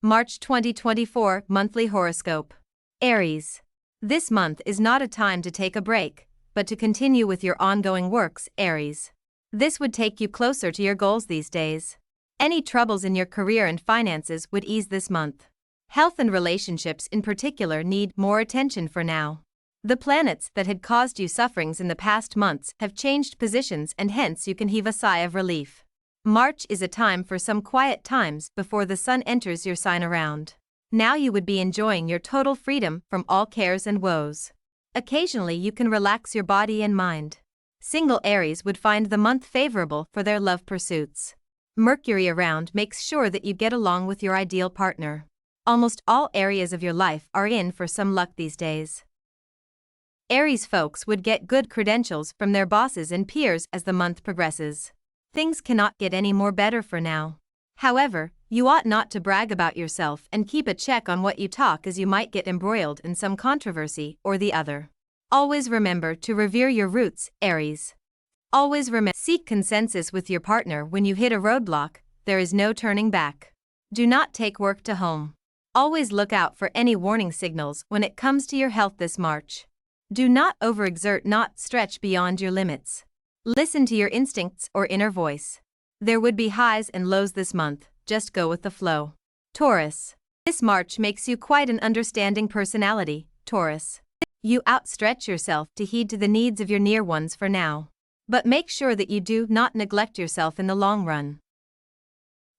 March 2024 Monthly Horoscope. Aries. This month is not a time to take a break, but to continue with your ongoing works, Aries. This would take you closer to your goals these days. Any troubles in your career and finances would ease this month. Health and relationships in particular need more attention for now. The planets that had caused you sufferings in the past months have changed positions, and hence you can heave a sigh of relief. March is a time for some quiet times before the sun enters your sign around. Now you would be enjoying your total freedom from all cares and woes. Occasionally you can relax your body and mind. Single Aries would find the month favorable for their love pursuits. Mercury around makes sure that you get along with your ideal partner. Almost all areas of your life are in for some luck these days. Aries folks would get good credentials from their bosses and peers as the month progresses. Things cannot get any more better for now. However, you ought not to brag about yourself and keep a check on what you talk, as you might get embroiled in some controversy or the other. Always remember to revere your roots, Aries. Always seek consensus with your partner when you hit a roadblock. There is no turning back. Do not take work to home. Always look out for any warning signals when it comes to your health this March. Do not overexert, not stretch beyond your limits. Listen to your instincts or inner voice. There would be highs and lows this month, just go with the flow. Taurus. This March makes you quite an understanding personality, Taurus. You outstretch yourself to heed to the needs of your near ones for now. But make sure that you do not neglect yourself in the long run.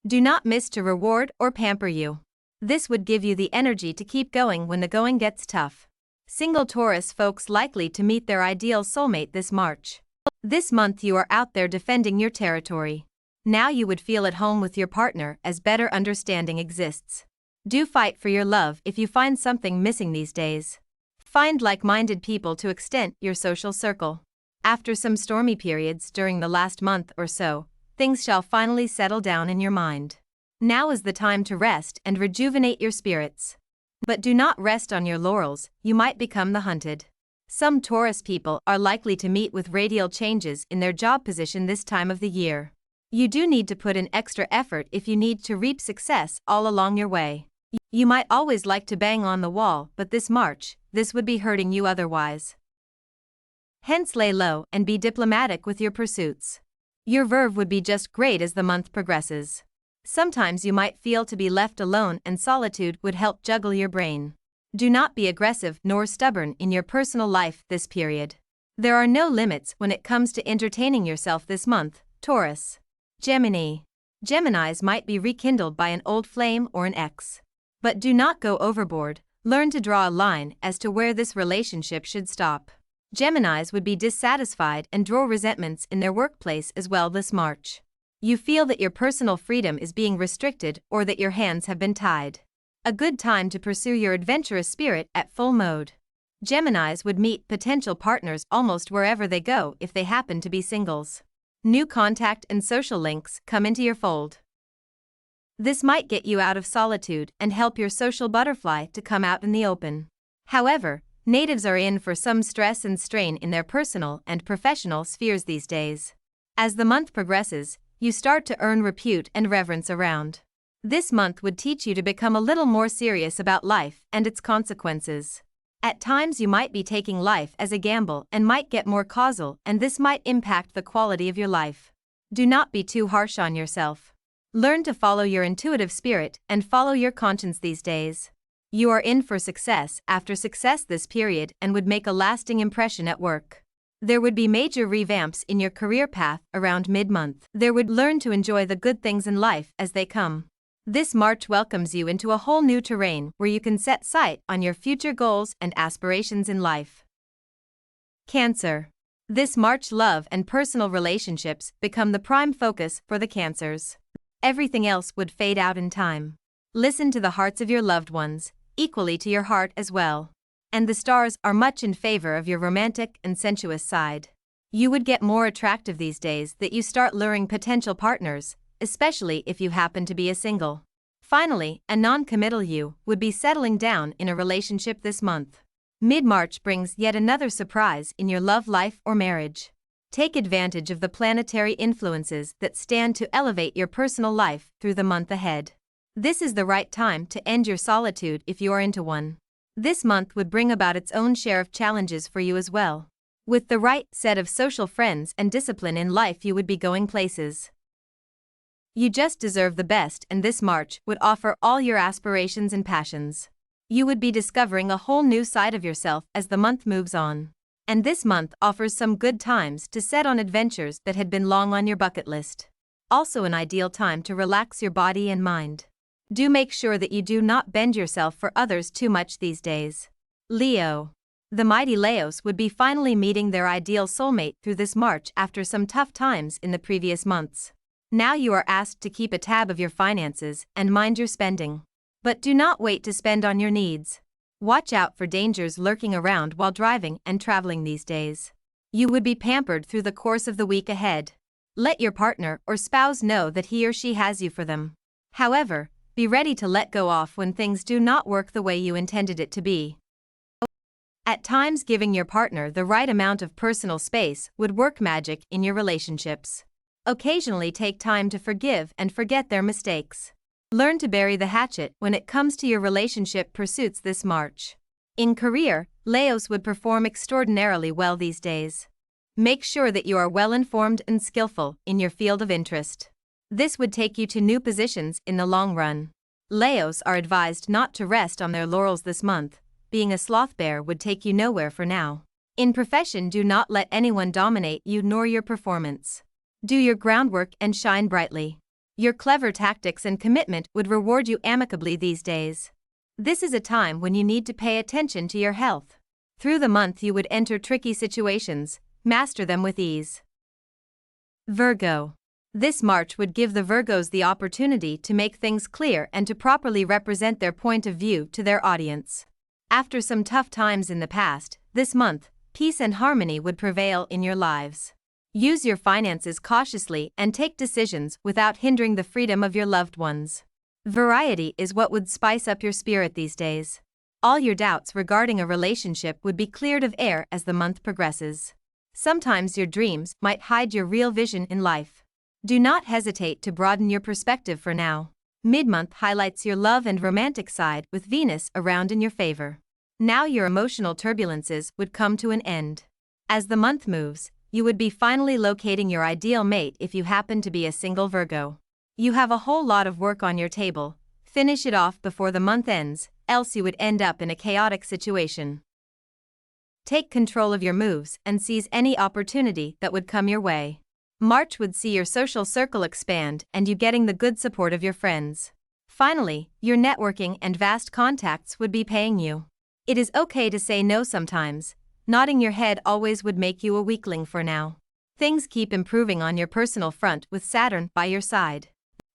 Do not miss to reward or pamper you. This would give you the energy to keep going when the going gets tough. Single Taurus folks likely to meet their ideal soulmate this March. This month you are out there defending your territory. Now you would feel at home with your partner as better understanding exists. Do fight for your love if you find something missing these days. Find like-minded people to extend your social circle. After some stormy periods during the last month or so, things shall finally settle down in your mind. Now is the time to rest and rejuvenate your spirits. But do not rest on your laurels, you might become the hunted. Some Taurus people are likely to meet with radical changes in their job position this time of the year. You do need to put in extra effort if you need to reap success all along your way. You might always like to bang on the wall, but this March, this would be hurting you otherwise. Hence lay low and be diplomatic with your pursuits. Your verve would be just great as the month progresses. Sometimes you might feel to be left alone, and solitude would help juggle your brain. Do not be aggressive nor stubborn in your personal life this period. There are no limits when it comes to entertaining yourself this month, Taurus. Gemini. Geminis might be rekindled by an old flame or an ex. But do not go overboard, learn to draw a line as to where this relationship should stop. Geminis would be dissatisfied and draw resentments in their workplace as well this March. You feel that your personal freedom is being restricted or that your hands have been tied. A good time to pursue your adventurous spirit at full mode. Geminis would meet potential partners almost wherever they go if they happen to be singles. New contact and social links come into your fold. This might get you out of solitude and help your social butterfly to come out in the open. However, natives are in for some stress and strain in their personal and professional spheres these days. As the month progresses, you start to earn repute and reverence around. This month would teach you to become a little more serious about life and its consequences. At times you might be taking life as a gamble and might get more causal, and this might impact the quality of your life. Do not be too harsh on yourself. Learn to follow your intuitive spirit and follow your conscience these days. You are in for success after success this period and would make a lasting impression at work. There would be major revamps in your career path around mid-month. There would learn to enjoy the good things in life as they come. This March welcomes you into a whole new terrain where you can set sight on your future goals and aspirations in life. Cancer. This March love and personal relationships become the prime focus for the Cancers. Everything else would fade out in time. Listen to the hearts of your loved ones, equally to your heart as well. And the stars are much in favor of your romantic and sensuous side. You would get more attractive these days that you start luring potential partners, especially if you happen to be a single. Finally, a non-committal you would be settling down in a relationship this month. Mid-March brings yet another surprise in your love life or marriage. Take advantage of the planetary influences that stand to elevate your personal life through the month ahead. This is the right time to end your solitude if you are into one. This month would bring about its own share of challenges for you as well. With the right set of social friends and discipline in life, you would be going places. You just deserve the best, and this March would offer all your aspirations and passions. You would be discovering a whole new side of yourself as the month moves on. And this month offers some good times to set on adventures that had been long on your bucket list. Also an ideal time to relax your body and mind. Do make sure that you do not bend yourself for others too much these days. Leo. The mighty Leos would be finally meeting their ideal soulmate through this March after some tough times in the previous months. Now you are asked to keep a tab of your finances and mind your spending. But do not wait to spend on your needs. Watch out for dangers lurking around while driving and traveling these days. You would be pampered through the course of the week ahead. Let your partner or spouse know that he or she has you for them. However, be ready to let go off when things do not work the way you intended it to be. At times, giving your partner the right amount of personal space would work magic in your relationships. Occasionally take time to forgive and forget their mistakes. Learn to bury the hatchet when it comes to your relationship pursuits this March. In career, Leos would perform extraordinarily well these days. Make sure that you are well informed and skillful in your field of interest. This would take you to new positions in the long run. Leos are advised not to rest on their laurels this month. Being a sloth bear would take you nowhere for now. In profession, do not let anyone dominate you nor your performance. Do your groundwork and shine brightly. Your clever tactics and commitment would reward you amicably these days. This is a time when you need to pay attention to your health. Through the month you would enter tricky situations, master them with ease. Virgo. This March would give the Virgos the opportunity to make things clear and to properly represent their point of view to their audience. After some tough times in the past, this month, peace and harmony would prevail in your lives. Use your finances cautiously and take decisions without hindering the freedom of your loved ones. Variety is what would spice up your spirit these days. All your doubts regarding a relationship would be cleared of air as the month progresses. Sometimes your dreams might hide your real vision in life. Do not hesitate to broaden your perspective for now. Mid-month highlights your love and romantic side with Venus around in your favor. Now your emotional turbulences would come to an end. As the month moves, you would be finally locating your ideal mate if you happen to be a single Virgo. You have a whole lot of work on your table. Finish it off before the month ends, else you would end up in a chaotic situation. Take control of your moves and seize any opportunity that would come your way. March would see your social circle expand and you getting the good support of your friends. Finally, your networking and vast contacts would be paying you. It is okay to say no sometimes. Nodding your head always would make you a weakling for now. Things keep improving on your personal front with Saturn by your side.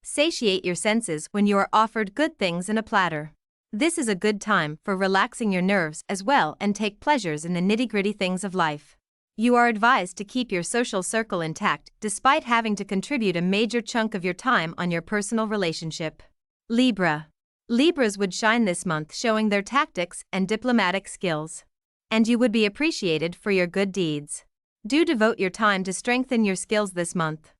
Satiate your senses when you are offered good things in a platter. This is a good time for relaxing your nerves as well and take pleasures in the nitty-gritty things of life. You are advised to keep your social circle intact despite having to contribute a major chunk of your time on your personal relationship. Libra. Libras would shine this month showing their tactics and diplomatic skills. And you would be appreciated for your good deeds. Do devote your time to strengthen your skills this month.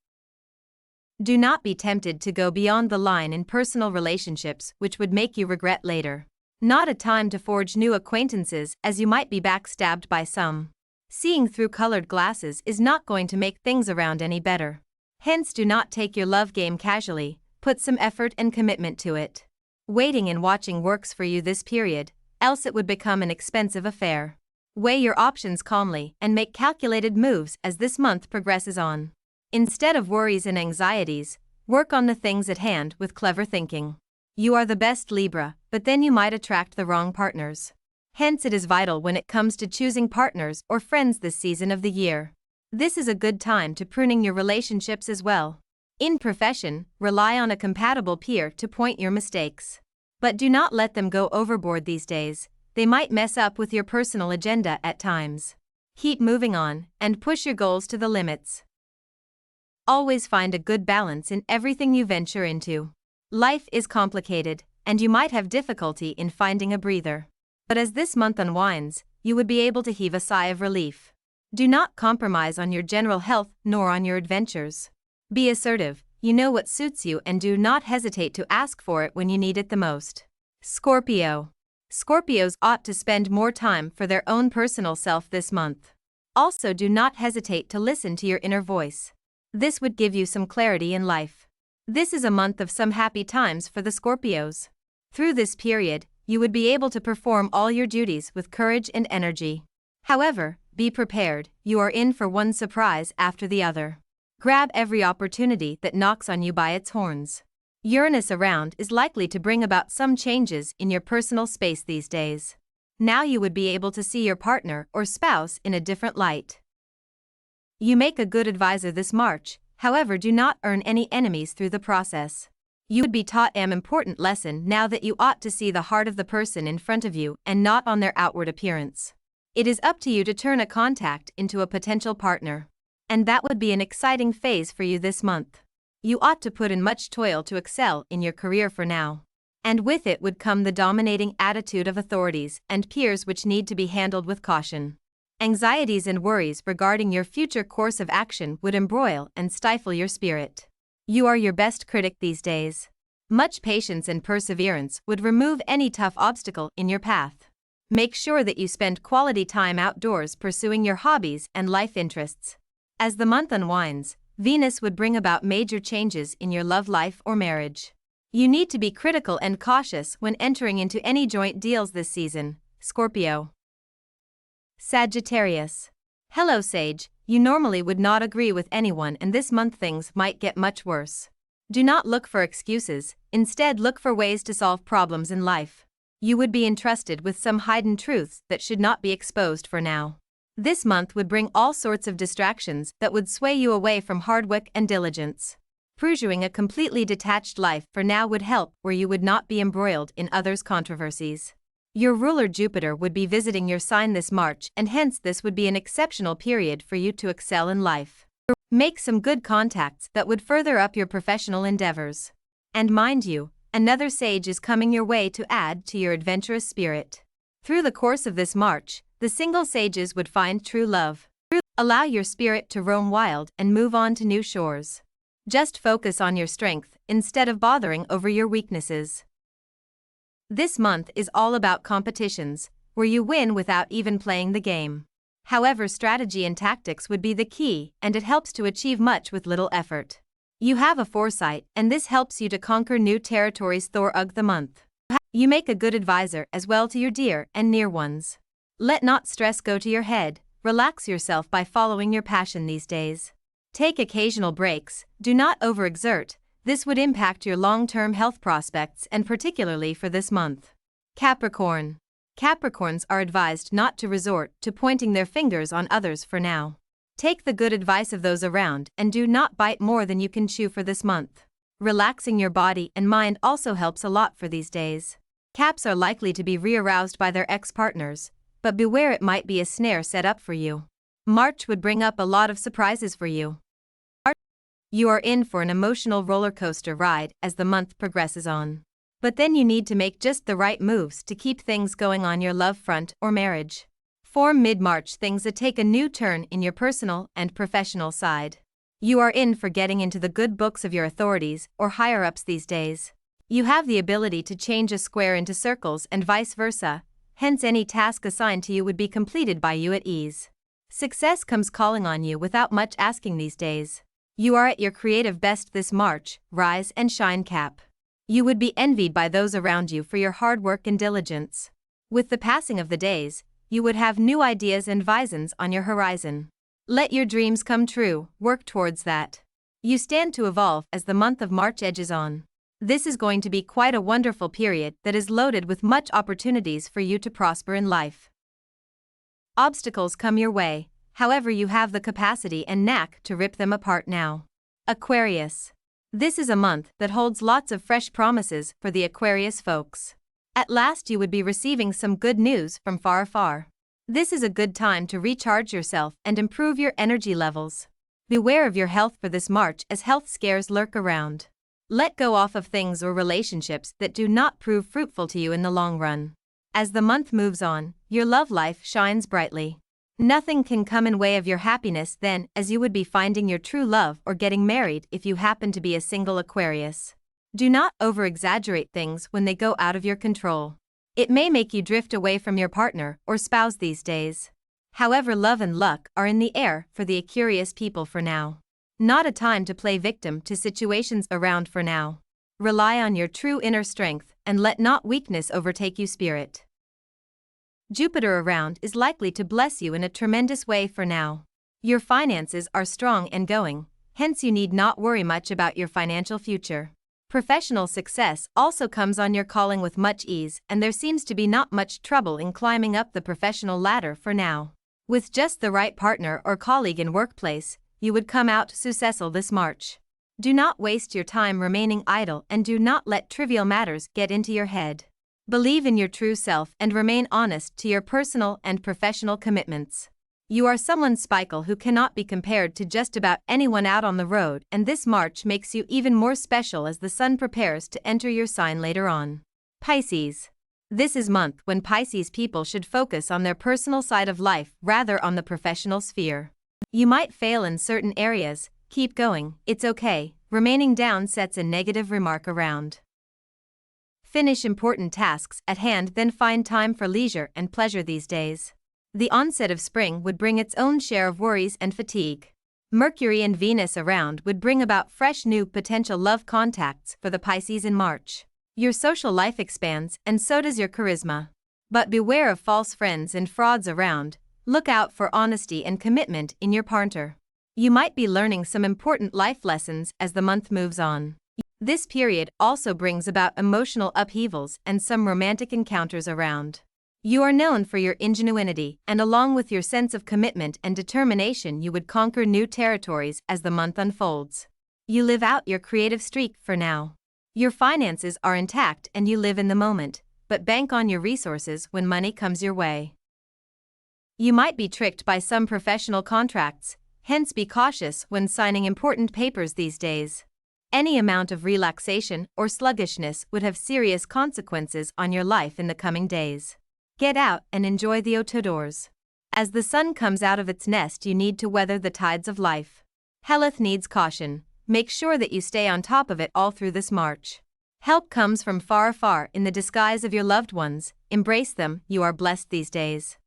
Do not be tempted to go beyond the line in personal relationships which would make you regret later. Not a time to forge new acquaintances as you might be backstabbed by some. Seeing through colored glasses is not going to make things around any better. Hence do not take your love game casually, put some effort and commitment to it. Waiting and watching works for you this period, else it would become an expensive affair. Weigh your options calmly and make calculated moves as this month progresses on. Instead of worries and anxieties, work on the things at hand with clever thinking. You are the best Libra, but then you might attract the wrong partners. Hence it is vital when it comes to choosing partners or friends this season of the year. This is a good time to pruning your relationships as well. In profession, rely on a compatible peer to point your mistakes. But do not let them go overboard these days. They might mess up with your personal agenda at times. Keep moving on and push your goals to the limits. Always find a good balance in everything you venture into. Life is complicated, and you might have difficulty in finding a breather. But as this month unwinds, you would be able to heave a sigh of relief. Do not compromise on your general health nor on your adventures. Be assertive, you know what suits you and do not hesitate to ask for it when you need it the most. Scorpio. Scorpios ought to spend more time for their own personal self this month. Also, do not hesitate to listen to your inner voice. This would give you some clarity in life. This is a month of some happy times for the Scorpios. Through this period, you would be able to perform all your duties with courage and energy. However, be prepared, you are in for one surprise after the other. Grab every opportunity that knocks on you by its horns. Uranus around is likely to bring about some changes in your personal space these days. Now you would be able to see your partner or spouse in a different light. You make a good advisor this March, however do not earn any enemies through the process. You would be taught an important lesson now that you ought to see the heart of the person in front of you and not on their outward appearance. It is up to you to turn a contact into a potential partner. And that would be an exciting phase for you this month. You ought to put in much toil to excel in your career for now. And with it would come the dominating attitude of authorities and peers which need to be handled with caution. Anxieties and worries regarding your future course of action would embroil and stifle your spirit. You are your best critic these days. Much patience and perseverance would remove any tough obstacle in your path. Make sure that you spend quality time outdoors pursuing your hobbies and life interests. As the month unwinds, Venus would bring about major changes in your love life or marriage. You need to be critical and cautious when entering into any joint deals this season, Scorpio. Sagittarius. Hello Sage, you normally would not agree with anyone and this month things might get much worse. Do not look for excuses, instead look for ways to solve problems in life. You would be entrusted with some hidden truths that should not be exposed for now. This month would bring all sorts of distractions that would sway you away from hard work and diligence. Pursuing a completely detached life for now would help where you would not be embroiled in others' controversies. Your ruler Jupiter would be visiting your sign this March and hence this would be an exceptional period for you to excel in life. Make some good contacts that would further up your professional endeavors. And mind you, another sage is coming your way to add to your adventurous spirit. Through the course of this March, the single sages would find true love. Allow your spirit to roam wild and move on to new shores. Just focus on your strength instead of bothering over your weaknesses. This month is all about competitions, where you win without even playing the game. However, strategy and tactics would be the key, and it helps to achieve much with little effort. You have a foresight, and this helps you to conquer new territories throughout the month. You make a good advisor as well to your dear and near ones. Let not stress go to your head, relax yourself by following your passion these days. Take occasional breaks, do not overexert, this would impact your long-term health prospects and particularly for this month. Capricorn. Capricorns are advised not to resort to pointing their fingers on others for now. Take the good advice of those around and do not bite more than you can chew for this month. Relaxing your body and mind also helps a lot for these days. Caps are likely to be re-aroused by their ex-partners, but beware it might be a snare set up for you. March would bring up a lot of surprises for you. You are in for an emotional roller coaster ride as the month progresses on. But then you need to make just the right moves to keep things going on your love front or marriage. For mid-March things that take a new turn in your personal and professional side. You are in for getting into the good books of your authorities or higher-ups these days. You have the ability to change a square into circles and vice versa, hence any task assigned to you would be completed by you at ease. Success comes calling on you without much asking these days. You are at your creative best this March, rise and shine Cap. You would be envied by those around you for your hard work and diligence. With the passing of the days, you would have new ideas and visions on your horizon. Let your dreams come true, work towards that. You stand to evolve as the month of March edges on. This is going to be quite a wonderful period that is loaded with much opportunities for you to prosper in life. Obstacles come your way, however you have the capacity and knack to rip them apart now. Aquarius. This is a month that holds lots of fresh promises for the Aquarius folks. At last you would be receiving some good news from far, far. This is a good time to recharge yourself and improve your energy levels. Beware of your health for this March as health scares lurk around. Let go off of things or relationships that do not prove fruitful to you in the long run. As the month moves on, your love life shines brightly. Nothing can come in way of your happiness then, as you would be finding your true love or getting married if you happen to be a single Aquarius. Do not over-exaggerate things when they go out of your control. It may make you drift away from your partner or spouse these days. However, love and luck are in the air for the Aquarius people for now. Not a time to play victim to situations around for now. Rely on your true inner strength and let not weakness overtake you, spirit. Jupiter around is likely to bless you in a tremendous way for now. Your finances are strong and going, hence you need not worry much about your financial future. Professional success also comes on your calling with much ease, and there seems to be not much trouble in climbing up the professional ladder for now. With just the right partner or colleague in workplace, you would come out successful this March. Do not waste your time remaining idle and do not let trivial matters get into your head. Believe in your true self and remain honest to your personal and professional commitments. You are someone special who cannot be compared to just about anyone out on the road, and this March makes you even more special as the sun prepares to enter your sign later on. Pisces. This is month when Pisces people should focus on their personal side of life rather on the professional sphere. You might fail in certain areas, keep going, it's okay, remaining down sets a negative remark around. Finish important tasks at hand, then find time for leisure and pleasure these days. The onset of spring would bring its own share of worries and fatigue. Mercury and Venus around would bring about fresh new potential love contacts for the Pisces in March. Your social life expands and so does your charisma. But beware of false friends and frauds around. Look out for honesty and commitment in your partner. You might be learning some important life lessons as the month moves on. This period also brings about emotional upheavals and some romantic encounters around. You are known for your ingenuity, and along with your sense of commitment and determination, you would conquer new territories as the month unfolds. You live out your creative streak for now. Your finances are intact and you live in the moment, but bank on your resources when money comes your way. You might be tricked by some professional contracts, hence be cautious when signing important papers these days. Any amount of relaxation or sluggishness would have serious consequences on your life in the coming days. Get out and enjoy the outdoors. As the sun comes out of its nest, you need to weather the tides of life. Health needs caution. Make sure that you stay on top of it all through this March. Help comes from far, far in the disguise of your loved ones. Embrace them, you are blessed these days.